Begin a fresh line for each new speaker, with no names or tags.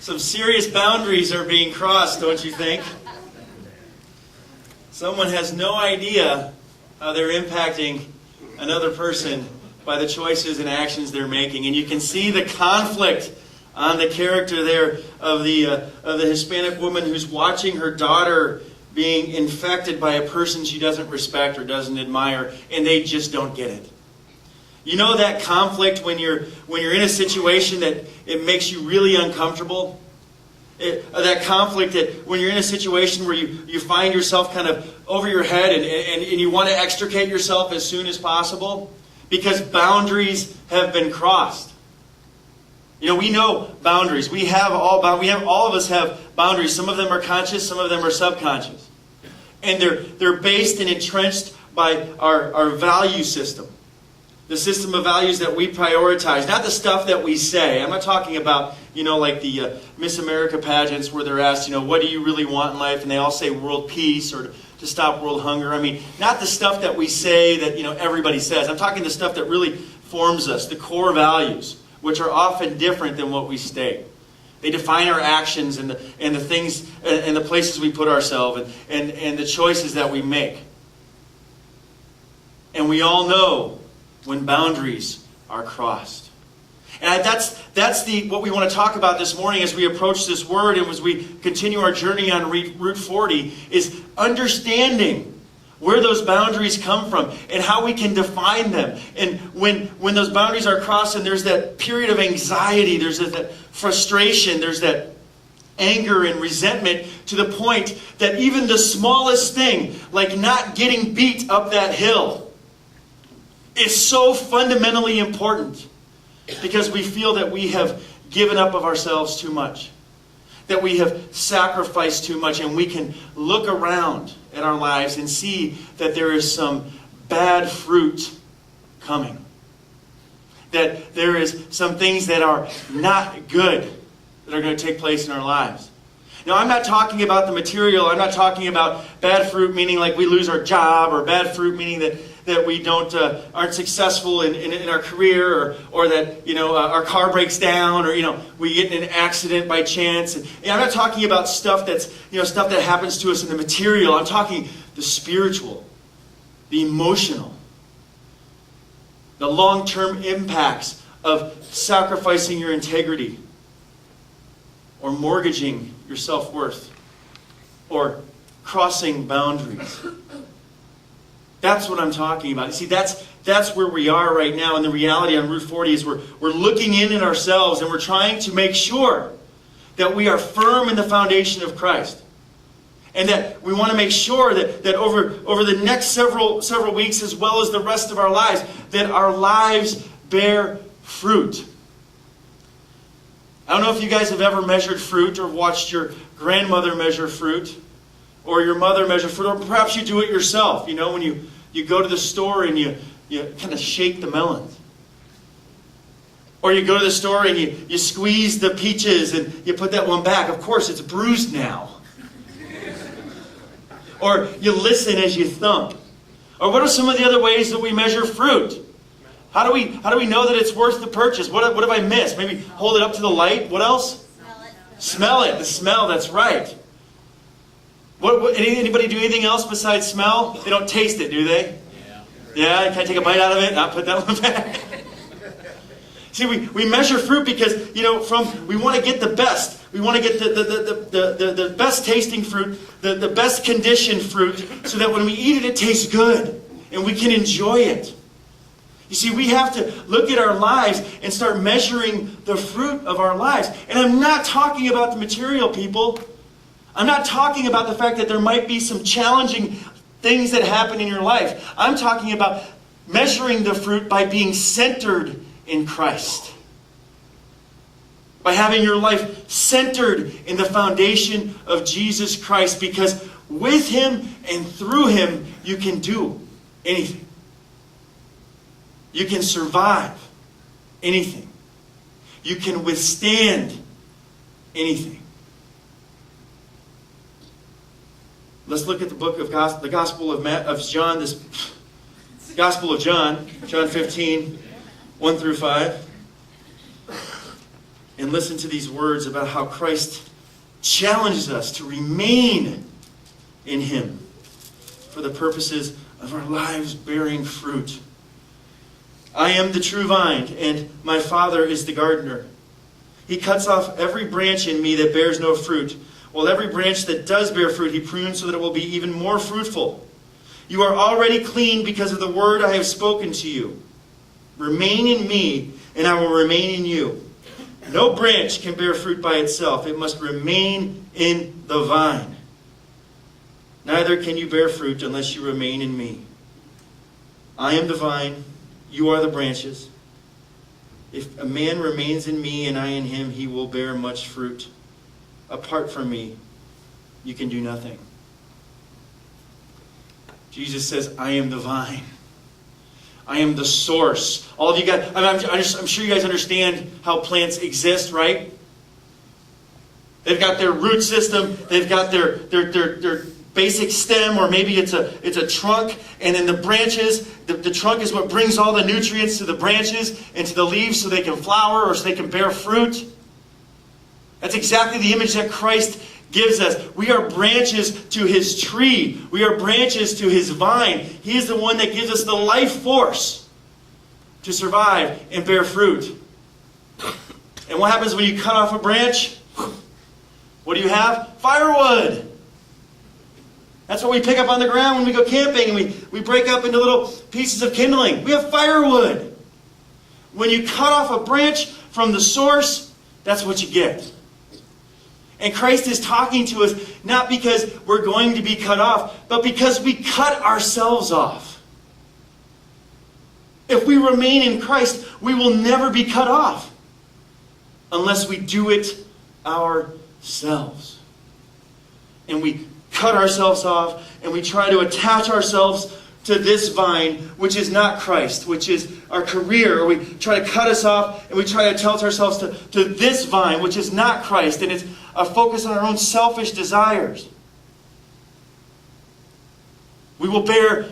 Some serious boundaries are being crossed, don't you think? Someone has no idea how they're impacting another person by the choices and actions they're making. And you can see the conflict on the character there of the Hispanic woman who's watching her daughter being infected by a person she doesn't respect or doesn't admire, and they just don't get it. You know that conflict when you're in a situation that it makes you really uncomfortable? That conflict that when you're in a situation where you find yourself kind of over your head and you want to extricate yourself as soon as possible because boundaries have been crossed. You know, we know boundaries. All of us have boundaries. Some of them are conscious, some of them are subconscious. And they're based and entrenched by our value system. The system of values that we prioritize, not the stuff that we say. I'm not talking about, like the Miss America pageants where they're asked, what do you really want in life? And they all say world peace or to stop world hunger. I mean, not the stuff that we say that, everybody says. I'm talking the stuff that really forms us, the core values, which are often different than what we state. They define our actions and the things and the places we put ourselves and the choices that we make. And we all know when boundaries are crossed. And that's what we want to talk about this morning as we approach this word and as we continue our journey on Route 40 is understanding where those boundaries come from and how we can define them. And when those boundaries are crossed and there's that period of anxiety, there's that frustration, there's that anger and resentment to the point that even the smallest thing, like not getting beat up that hill, is so fundamentally important because we feel that we have given up of ourselves too much, that we have sacrificed too much, and we can look around at our lives and see that there is some bad fruit coming, that there is some things that are not good that are going to take place in our lives. Now, I'm not talking about the material. I'm not talking about bad fruit meaning like we lose our job, or bad fruit meaning that we aren't successful in our career, or that our car breaks down, or we get in an accident by chance. And I'm not talking about stuff that's stuff that happens to us in the material. I'm talking the spiritual, the emotional, the long-term impacts of sacrificing your integrity, or mortgaging your self-worth, or crossing boundaries. That's what I'm talking about. You see, that's where we are right now. And the reality on Route 40 is we're looking in at ourselves and we're trying to make sure that we are firm in the foundation of Christ. And that we want to make sure that over the next several weeks, as well as the rest of our lives, that our lives bear fruit. I don't know if you guys have ever measured fruit or watched your grandmother measure fruit or your mother measure fruit, or perhaps you do it yourself. When you go to the store and you kind of shake the melons. Or you go to the store and you squeeze the peaches and you put that one back. Of course, it's bruised now. Or you listen as you thump. Or what are some of the other ways that we measure fruit? How do we know that it's worth the purchase? What have I missed? Maybe hold it up to the light. What else?
Smell it.
Smell it. The smell, that's right. Anybody do anything else besides smell? They don't taste it, do they? Yeah? Can I take a bite out of it? Not put that one back? See, we measure fruit because, we want to get the best. We want to get the best tasting fruit, the best conditioned fruit, so that when we eat it, it tastes good and we can enjoy it. You see, we have to look at our lives and start measuring the fruit of our lives. And I'm not talking about the material, people. I'm not talking about the fact that there might be some challenging things that happen in your life. I'm talking about measuring the fruit by being centered in Christ. By having your life centered in the foundation of Jesus Christ. Because with Him and through Him, you can do anything. You can survive anything. You can withstand anything. Let's look at the book of the Gospel of John. This Gospel of John, John 15, 1 through 5. and listen to these words about how Christ challenges us to remain in Him for the purposes of our lives bearing fruit. I am the true vine, and my Father is the gardener. He cuts off every branch in me that bears no fruit, while every branch that does bear fruit He prunes so that it will be even more fruitful. You are already clean because of the word I have spoken to you. Remain in me, and I will remain in you. No branch can bear fruit by itself. It must remain in the vine. Neither can you bear fruit unless you remain in me. I am the vine, you are the branches. If a man remains in me and I in him, he will bear much fruit. Apart from me, you can do nothing. Jesus says, I am the vine. I am the source. All of you guys, I'm sure you guys understand how plants exist, right? They've got their root system. They've got their basic stem, or maybe it's a trunk, and then the branches. The trunk is what brings all the nutrients to the branches and to the leaves so they can flower or so they can bear fruit. That's exactly the image that Christ gives us. We are branches to His tree. We are branches to His vine. He is the one that gives us the life force to survive and bear fruit. And what happens when you cut off a branch? What do you have? Firewood. That's what we pick up on the ground when we go camping, and we break up into little pieces of kindling. We have firewood. When you cut off a branch from the source, that's what you get. And Christ is talking to us not because we're going to be cut off, but because we cut ourselves off. If we remain in Christ, we will never be cut off unless we do it ourselves. And we cut ourselves off and we try to attach ourselves to this vine, which is not Christ, which is our career. Or we try to cut us off and we try to attach ourselves to this vine, which is not Christ. And it's a focus on our own selfish desires. We will bear